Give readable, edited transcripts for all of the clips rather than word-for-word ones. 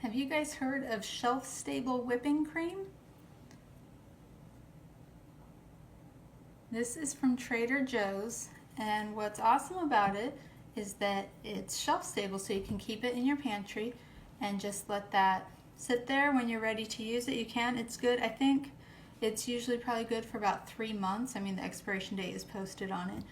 Have you guys heard of shelf-stable whipping cream? This is from Trader Joe's, and what's awesome about it is that it's shelf-stable, so you can keep it in your pantry and just let that sit there. When you're ready to use it, you can. It's good. I think it's usually probably good for about 3 months. I mean, the expiration date is posted on it.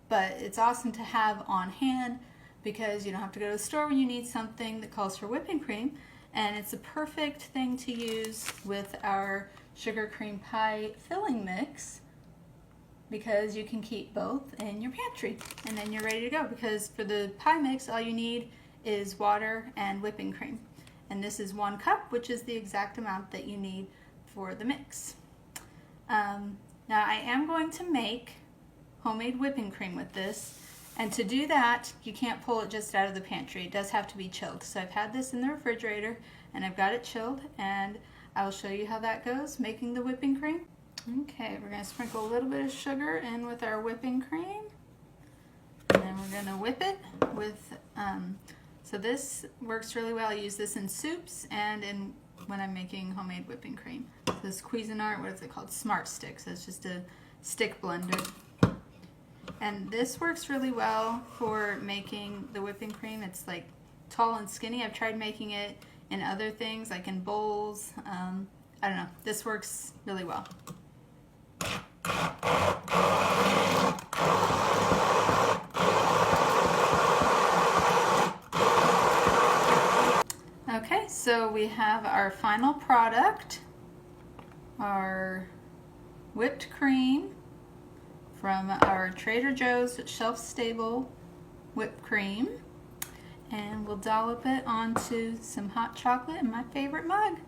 But it's awesome to have on hand because you don't have to go to the store when you need something that calls for whipping cream. And it's a perfect thing to use with our sugar cream pie filling mix because you can keep both in your pantry and then you're ready to go, because for the pie mix all you need is water and whipping cream. And this is 1 cup, which is the exact amount that you need for the mix. Now I am going to make homemade whipping cream with this, and to do that you can't pull it just out of the pantry. It does have to be chilled. So I've had this in the refrigerator and I've got it chilled, and I will show you how that goes making the whipping cream. Okay, we're going to sprinkle a little bit of sugar in with our whipping cream, and then we're going to whip it with so this works really well. I use this in soups and in when I'm making homemade whipping cream. This Cuisinart, what is it called? Smart Stick. So it's just a stick blender. And this works really well for making the whipping cream. It's like tall and skinny. I've tried making it in other things, like in bowls. I don't know. This works really well. Okay, so we have our final product, our whipped cream from our Trader Joe's shelf-stable whipped cream, and we'll dollop it onto some hot chocolate in my favorite mug.